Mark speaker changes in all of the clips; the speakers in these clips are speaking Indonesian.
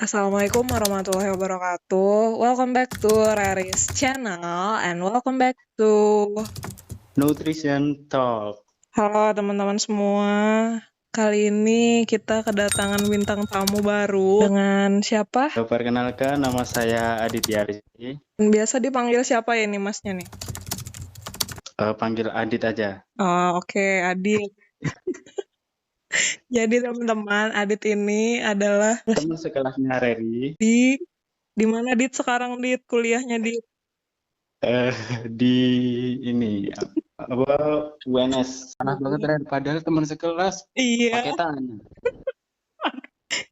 Speaker 1: Assalamualaikum warahmatullahi wabarakatuh. Welcome back to Raris channel and welcome back to
Speaker 2: Nutrition Talk.
Speaker 1: halo teman-teman semua. Kali ini kita kedatangan bintang tamu baru dengan siapa?
Speaker 2: Perkenalkan, nama saya Aditya Rizky.
Speaker 1: Biasa dipanggil siapa ya nih masnya nih?
Speaker 2: Panggil Adit aja.
Speaker 1: Oh, oke, Adit. Jadi teman-teman, Adit ini adalah
Speaker 2: Teman sekelasnya Reri
Speaker 1: di mana Dit sekarang Dit kuliahnya Dit?
Speaker 2: di ini apa UNS. Panas banget Ren, padahal teman sekelas
Speaker 1: Iya.
Speaker 2: pakai tanya.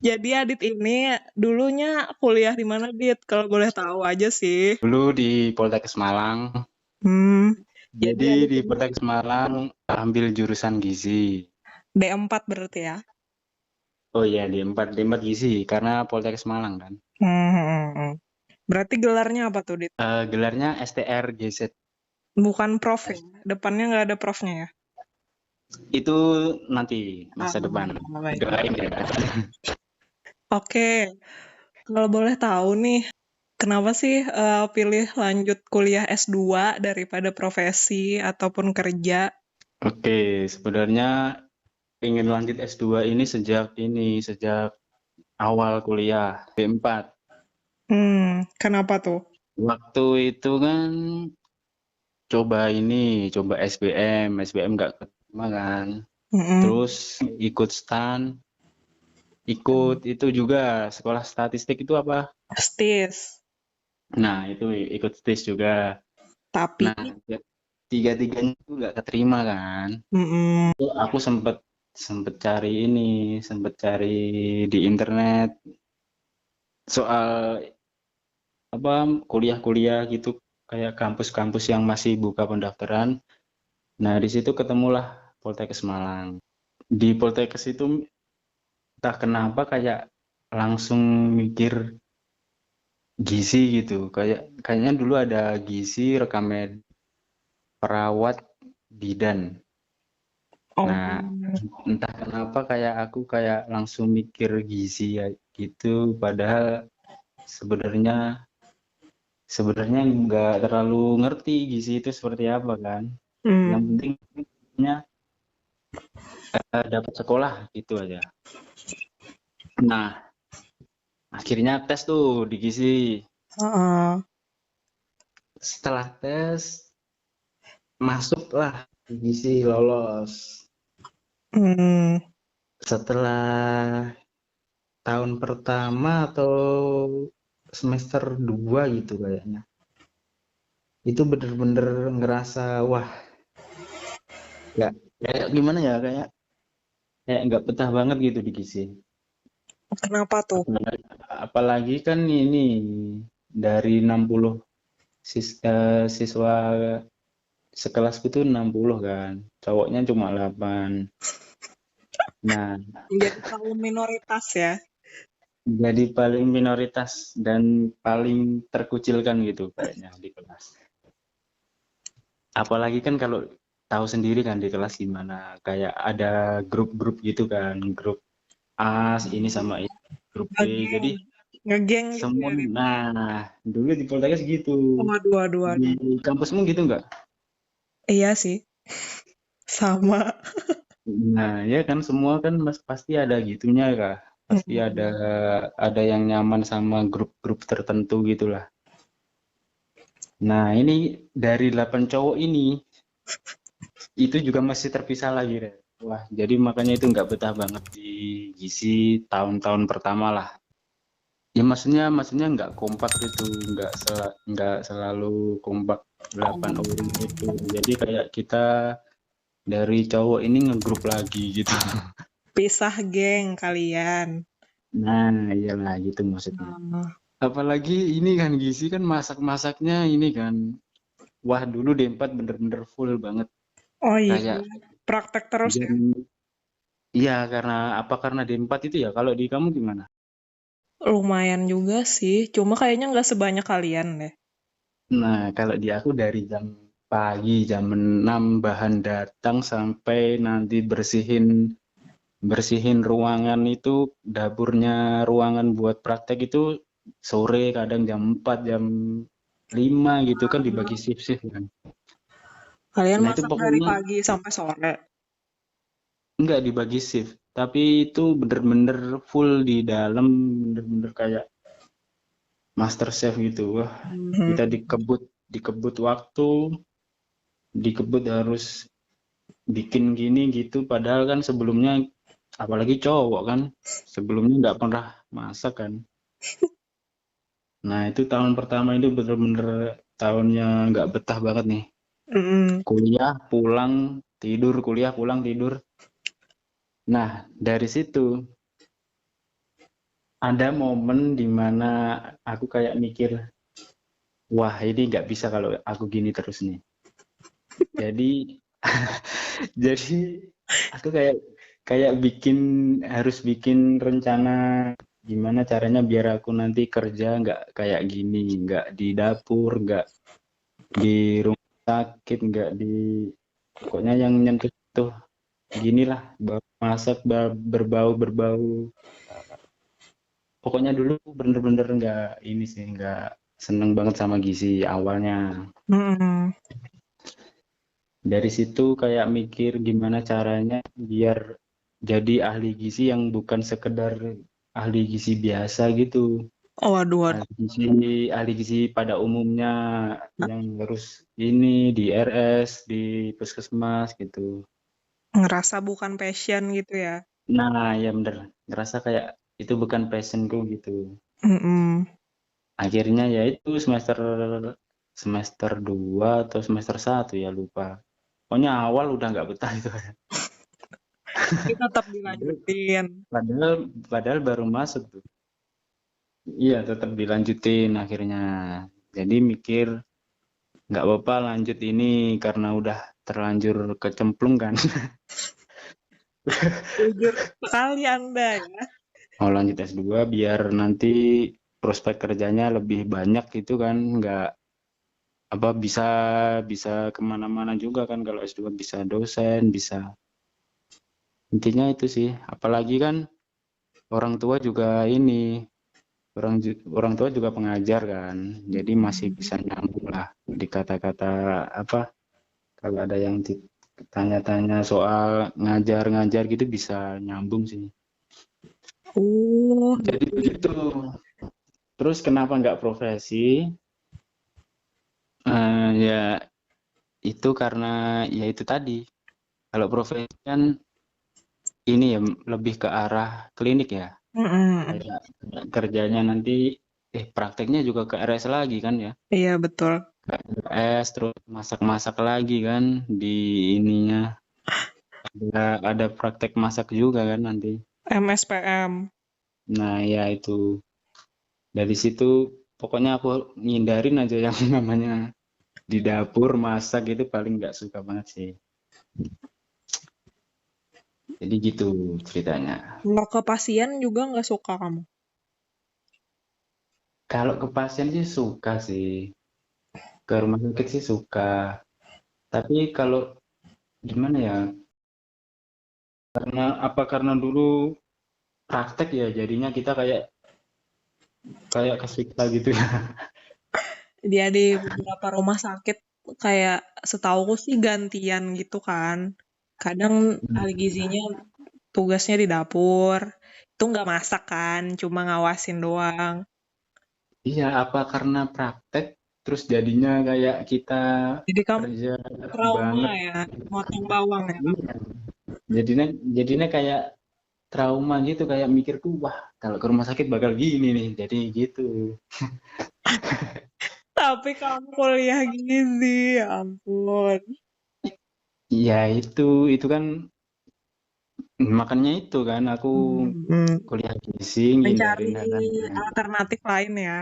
Speaker 1: Jadi Adit ini dulunya kuliah di mana Dit? Kalau boleh tahu aja sih.
Speaker 2: Dulu di Poltek Semarang.
Speaker 1: Hmm, jadi
Speaker 2: Jadi
Speaker 1: Adit
Speaker 2: di
Speaker 1: ini
Speaker 2: Poltek Semarang ambil jurusan gizi.
Speaker 1: D4 berarti ya?
Speaker 2: Oh iya, di empat gizi karena Poltek Semarang kan.
Speaker 1: Berarti gelarnya apa tuh Dit?
Speaker 2: Gelarnya STR GZ.
Speaker 1: Bukan prof ya? Depannya nggak ada profnya ya?
Speaker 2: Itu nanti masa depan.
Speaker 1: Baik.
Speaker 2: Doain ya.
Speaker 1: Oke, kalau boleh tahu nih, kenapa sih pilih lanjut kuliah S2 daripada profesi ataupun kerja?
Speaker 2: Oke, sebenarnya ingin lanjut S2 ini sejak awal kuliah B4.
Speaker 1: Kenapa tuh?
Speaker 2: Waktu itu kan coba SBM nggak keterima kan. Terus ikut STAN, ikut itu juga sekolah statistik itu apa?
Speaker 1: STIS.
Speaker 2: Nah, itu ikut STIS juga.
Speaker 1: Tapi,
Speaker 2: Nah, tiga-tiganya itu nggak keterima kan. Itu aku sempet cari di internet soal apa kuliah-kuliah gitu kayak kampus-kampus yang masih buka pendaftaran. Nah, di situ ketemulah Poltekkes Malang. Di Poltekkes itu entah kenapa kayak langsung mikir gizi gitu. Kayaknya dulu ada gizi, rekamed, perawat, bidan. Nah, entah kenapa aku kayak langsung mikir gizi ya gitu, padahal sebenarnya nggak terlalu ngerti gizi itu seperti apa kan. Yang penting dapat sekolah gitu aja. Nah, akhirnya tes tuh di gizi. Setelah tes masuklah di gizi, lolos. Setelah tahun pertama atau semester 2 gitu kayaknya. Itu bener-bener ngerasa wah, kayak gimana ya, kayak nggak betah banget gitu di gizi.
Speaker 1: Kenapa tuh?
Speaker 2: Apalagi kan ini dari 60 siswa sekelasku tuh 60 kan, cowoknya cuma 8. Nah,
Speaker 1: Jadi kaum minoritas ya?
Speaker 2: jadi paling minoritas dan paling terkucilkan gitu kayaknya di kelas. Apalagi kan kalau tahu sendiri kan di kelas gimana, kayak ada grup-grup gitu kan, grup A ini sama ini, grup B. Jadi
Speaker 1: Ngegeng gitu
Speaker 2: semua,
Speaker 1: ya?
Speaker 2: nah dulu di Poltekkes gitu.
Speaker 1: Waduh.
Speaker 2: Di kampusmu gitu nggak?
Speaker 1: Iya sih, sama.
Speaker 2: Nah ya kan semua kan pasti ada gitunya kah? Pasti ada yang nyaman sama grup-grup tertentu gitulah. Nah ini dari 8 cowok ini itu juga masih terpisah lagi Ren. Wah, jadi makanya itu nggak betah banget di gizi tahun-tahun pertama lah. Ya maksudnya nggak kompak gitu, nggak selalu kompak 8 orang itu. Jadi kayak kita dari cowok ini ngegrup lagi gitu.
Speaker 1: Pisah geng kalian.
Speaker 2: Nah, iyalah gitu maksudnya. Apalagi ini kan gizi kan masak-masaknya ini kan. Wah, dulu D4 bener-bener full banget.
Speaker 1: Oh iya,
Speaker 2: Kayak
Speaker 1: praktek terus ya?
Speaker 2: iya, karena D4 itu ya. Kalau di kamu gimana?
Speaker 1: Lumayan juga sih, cuma kayaknya nggak sebanyak kalian deh.
Speaker 2: Nah, kalau di aku dari jam pagi, jam 6 bahan datang sampai nanti bersihin bersihin ruangan itu, dapurnya ruangan buat praktek itu sore, kadang jam 4, jam 5 gitu kan, dibagi shift-shift kan.
Speaker 1: Kalian
Speaker 2: Nah itu
Speaker 1: masak dari
Speaker 2: pokoknya
Speaker 1: pagi sampai sore.
Speaker 2: enggak dibagi shift, tapi itu bener-bener full di dalam, bener-bener kayak master chef gitu. Wah, kita
Speaker 1: Mhm.
Speaker 2: dikebut waktu, dikebut harus bikin gini gitu. Padahal kan sebelumnya, apalagi cowok kan, sebelumnya nggak pernah masak kan. Nah itu tahun pertama itu bener-bener tahunnya nggak betah banget nih.
Speaker 1: Mhm.
Speaker 2: Kuliah, pulang, tidur, kuliah, pulang, tidur. Nah dari situ ada momen dimana aku kayak mikir, wah ini nggak bisa kalau aku gini terus nih. Jadi jadi aku kayak kayak harus bikin rencana gimana caranya biar aku nanti kerja nggak kayak gini, nggak di dapur, nggak di rumah sakit, nggak di, pokoknya yang nyentuh tuh ginilah, masak berbau-berbau. Pokoknya dulu bener-bener nggak ini sih, nggak seneng banget sama gizi awalnya.
Speaker 1: Mhm.
Speaker 2: Dari situ kayak mikir gimana caranya biar jadi ahli gizi yang bukan sekedar ahli gizi biasa gitu.
Speaker 1: Oh, waduh, waduh.
Speaker 2: Ahli gizi pada umumnya yang harus ini di RS, di puskesmas gitu.
Speaker 1: Ngerasa bukan passion gitu ya.
Speaker 2: Nah, ya bener. Ngerasa kayak itu bukan passionku gitu.
Speaker 1: Mhm.
Speaker 2: Akhirnya ya itu semester semester 2 atau semester 1 ya lupa. Pokoknya awal udah nggak betah itu.
Speaker 1: Tapi tetap
Speaker 2: Padahal,
Speaker 1: dilanjutin.
Speaker 2: padahal padahal baru masuk tuh. Iya, tetap dilanjutin akhirnya. Jadi mikir nggak apa-apa lanjut ini karena udah terlanjur kecemplung kan.
Speaker 1: Jujur sekali Anda ya.
Speaker 2: Mau lanjut S2 biar nanti prospek kerjanya lebih banyak gitu kan, nggak apa, bisa bisa kemana-mana juga kan kalau S2, bisa dosen, bisa, intinya itu sih. Apalagi kan orang tua juga ini, orang tua juga pengajar kan, jadi masih bisa nyambung lah di kata-kata apa, kalau ada yang tanya-tanya soal ngajar-ngajar gitu bisa nyambung sih.
Speaker 1: Oh,
Speaker 2: Jadi
Speaker 1: gitu.
Speaker 2: begitu. Terus kenapa nggak profesi? Ya itu karena ya itu tadi. Kalau profesi kan ini ya lebih ke arah klinik ya.
Speaker 1: Mhm.
Speaker 2: Kayak kerjanya nanti prakteknya juga ke RS lagi kan ya.
Speaker 1: Iya, betul.
Speaker 2: Ke RS terus masak-masak lagi kan di ininya. Ada praktek masak juga kan nanti.
Speaker 1: MSPM.
Speaker 2: Nah ya itu dari situ pokoknya aku ngindarin aja yang namanya di dapur masak, itu paling nggak suka banget sih. Jadi gitu ceritanya.
Speaker 1: Kalau ke pasien juga nggak suka kamu?
Speaker 2: Kalau ke pasien sih suka sih, ke rumah sakit sih suka. Tapi kalau gimana ya? Karena dulu praktek ya, jadinya kita kayak kayak kesiksa gitu ya.
Speaker 1: Dia di beberapa rumah sakit kayak setauku sih gantian gitu kan. Kadang ahli gizinya tugasnya di dapur. Itu nggak masak kan, cuma ngawasin doang.
Speaker 2: Iya, apa karena praktek terus jadinya kayak kita
Speaker 1: Jadi kamu
Speaker 2: kerja
Speaker 1: trauma
Speaker 2: banget.
Speaker 1: ya, motong bawang ya.
Speaker 2: Iya. Jadinya jadinya kayak trauma gitu, kayak mikirku, wah kalau ke rumah sakit bakal gini nih. Jadi gitu.
Speaker 1: Tapi kamu kuliah gizi, ya ampun.
Speaker 2: Iya itu kan makanya itu kan aku
Speaker 1: Hmm.
Speaker 2: kuliah gizi
Speaker 1: Mencari
Speaker 2: ngindarin hal-hal.
Speaker 1: alternatif lain ya.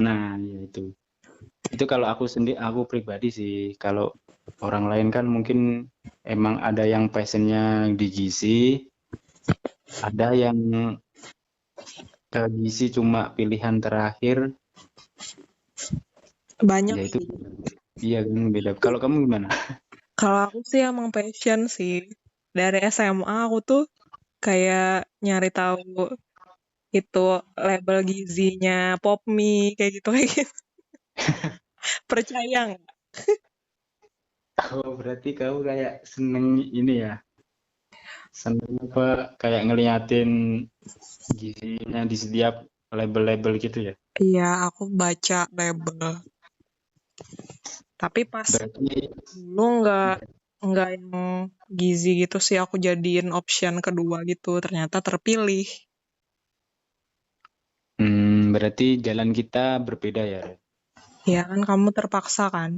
Speaker 2: Nah, ya itu. Itu kalau aku sendiri, aku pribadi sih. Kalau orang lain kan mungkin emang ada yang passionnya di gizi, ada yang ke gizi cuma pilihan terakhir,
Speaker 1: Banyak
Speaker 2: ya itu
Speaker 1: sih.
Speaker 2: iya kan beda. Kalau kamu gimana?
Speaker 1: Kalau aku sih emang passion sih. Dari SMA aku tuh kayak nyari tahu itu label gizinya pop mie kayak gitu kayak gitu. Percaya nggak?
Speaker 2: Oh, berarti kamu kayak seneng ini ya, seneng apa kayak ngeliatin gizinya di setiap label-label gitu ya.
Speaker 1: Iya, aku baca label. Tapi pas
Speaker 2: Berarti
Speaker 1: dulu nggak yang gizi gitu sih, aku jadiin option kedua gitu. Ternyata terpilih.
Speaker 2: berarti jalan kita berbeda ya.
Speaker 1: Ya kan kamu terpaksa kan?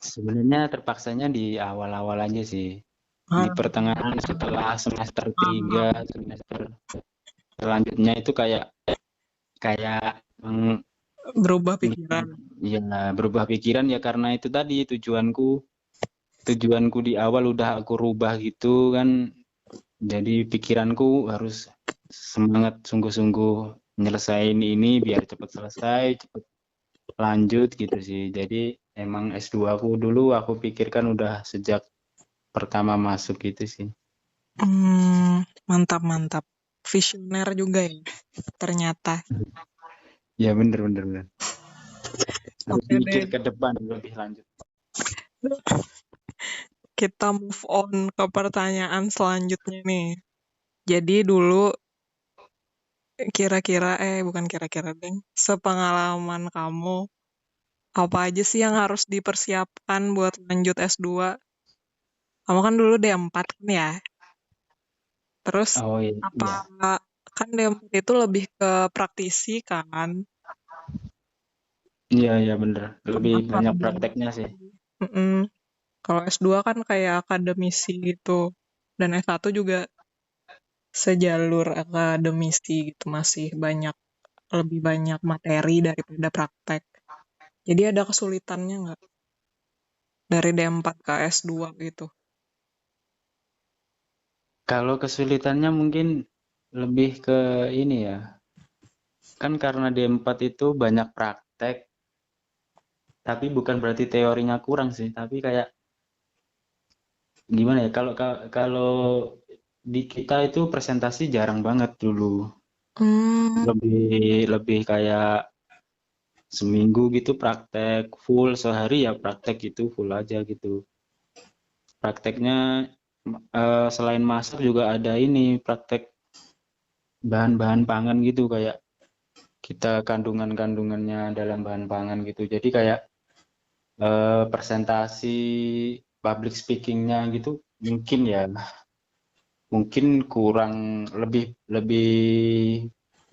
Speaker 2: Sebenarnya terpaksanya di awal-awal aja sih. Di
Speaker 1: Ah,
Speaker 2: pertengahan setelah semester 3 semester selanjutnya itu kayak kayak
Speaker 1: berubah pikiran.
Speaker 2: ya berubah pikiran ya karena itu tadi tujuanku di awal udah aku rubah gitu kan. Jadi pikiranku harus semangat sungguh-sungguh nyelesain ini biar cepat selesai, cepat lanjut gitu sih. Jadi emang S2 aku dulu aku pikirkan udah sejak pertama masuk gitu sih.
Speaker 1: Mantap, mantap. Visioner juga ya, ternyata.
Speaker 2: Ya bener bener bener. Harus
Speaker 1: Oke
Speaker 2: mikir
Speaker 1: deh,
Speaker 2: ke depan lebih lanjut.
Speaker 1: kita move on ke pertanyaan selanjutnya nih. Jadi dulu bukan kira-kira deng, sepengalaman kamu, apa aja sih yang harus dipersiapkan buat lanjut S2? Kamu kan dulu D4 kan ya? Terus
Speaker 2: Oh
Speaker 1: apa,
Speaker 2: iya,
Speaker 1: kan D4 itu lebih ke praktisi kan?
Speaker 2: iya iya bener. Lebih
Speaker 1: Sama
Speaker 2: banyak prakteknya
Speaker 1: koordinasi.
Speaker 2: sih.
Speaker 1: Mm-mm. Kalau S2 kan kayak akademisi gitu. Dan S1 juga sejalur akademisi gitu, masih lebih banyak materi daripada praktek. Jadi ada kesulitannya nggak dari D4 ke S2 gitu?
Speaker 2: Kalau kesulitannya mungkin lebih ke ini ya. Kan karena D4 itu banyak praktek, tapi bukan berarti teorinya kurang sih, tapi kayak gimana ya? Kalau di kita itu presentasi jarang banget dulu.
Speaker 1: Hmm,
Speaker 2: Lebih lebih kayak seminggu gitu praktek full, sehari ya praktek gitu full aja gitu. Prakteknya selain masak juga ada ini praktek bahan-bahan pangan gitu kayak kita kandungan-kandungannya dalam bahan pangan gitu. Jadi kayak presentasi public speakingnya gitu mungkin ya mungkin kurang lebih lebih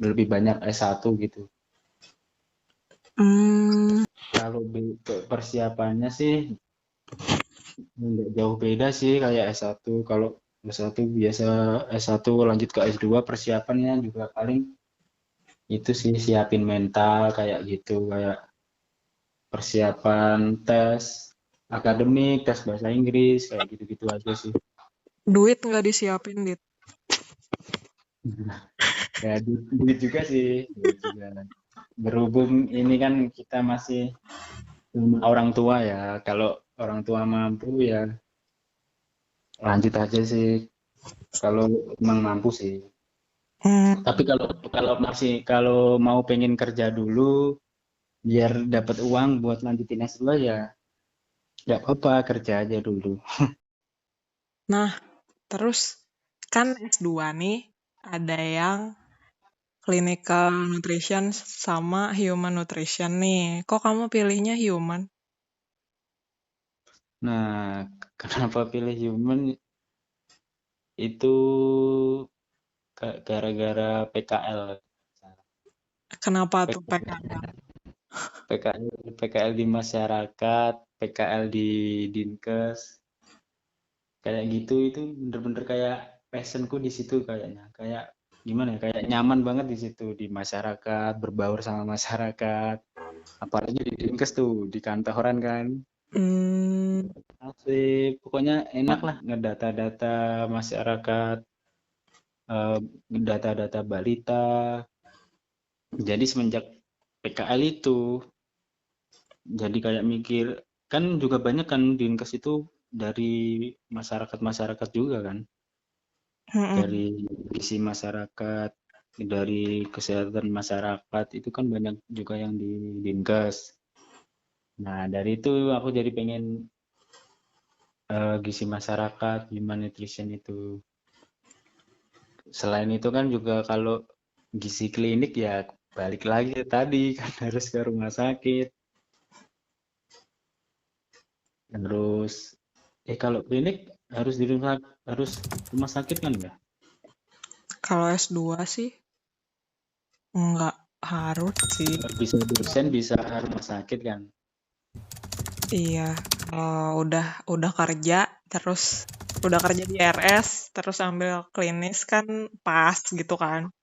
Speaker 2: lebih banyak S1 gitu.
Speaker 1: hmm,
Speaker 2: Kalau persiapannya sih nggak jauh beda sih kayak S1. Kalau S1 biasa S1 lanjut ke S2 persiapannya juga paling itu sih siapin mental kayak gitu kayak persiapan tes akademik, tes bahasa Inggris kayak gitu-gitu aja sih.
Speaker 1: duit nggak disiapin, Dit?
Speaker 2: Ya duit juga sih, duit juga. Berhubung ini kan kita masih sama orang tua ya. Kalau orang tua mampu ya lanjut aja sih. Kalau emang mampu sih. Tapi
Speaker 1: Hmm,
Speaker 2: kalau mau pengen kerja dulu biar dapat uang buat lanjutin S2 ya nggak apa-apa kerja aja dulu.
Speaker 1: nah, terus kan S2 nih ada yang clinical nutrition sama human nutrition nih. Kok kamu pilihnya human?
Speaker 2: Nah, kenapa pilih human itu gara-gara PKL.
Speaker 1: Kenapa tuh
Speaker 2: PKL,
Speaker 1: PKL?
Speaker 2: PKL di masyarakat, PKL di Dinkes, kayak gitu itu bener-bener kayak passionku di situ kayaknya. Kayak gimana ya? Kayak nyaman banget di situ di masyarakat, berbaur sama masyarakat. Apalagi di Dinkes tuh di kantoran kan.
Speaker 1: Hmm,
Speaker 2: Asik, pokoknya enak lah ngedata-data masyarakat, eh, data-data balita. Jadi semenjak PKL itu jadi kayak mikir kan juga banyak kan Dinkes itu dari masyarakat-masyarakat juga kan.
Speaker 1: Mm-mm.
Speaker 2: dari gizi masyarakat, dari kesehatan masyarakat itu kan banyak juga yang di Dinkes. Nah, dari itu aku jadi pengen gizi masyarakat, human nutrition itu. Selain itu kan juga kalau gizi klinik ya balik lagi tadi kan harus ke rumah sakit. Terus kalau klinik harus di rumah sakit kan ya?
Speaker 1: Kalau S2 sih nggak harus sih.
Speaker 2: Bisa dosen, bisa rumah sakit kan?
Speaker 1: Iya, kalau udah kerja terus udah kerja di RS terus ambil klinis kan pas gitu kan.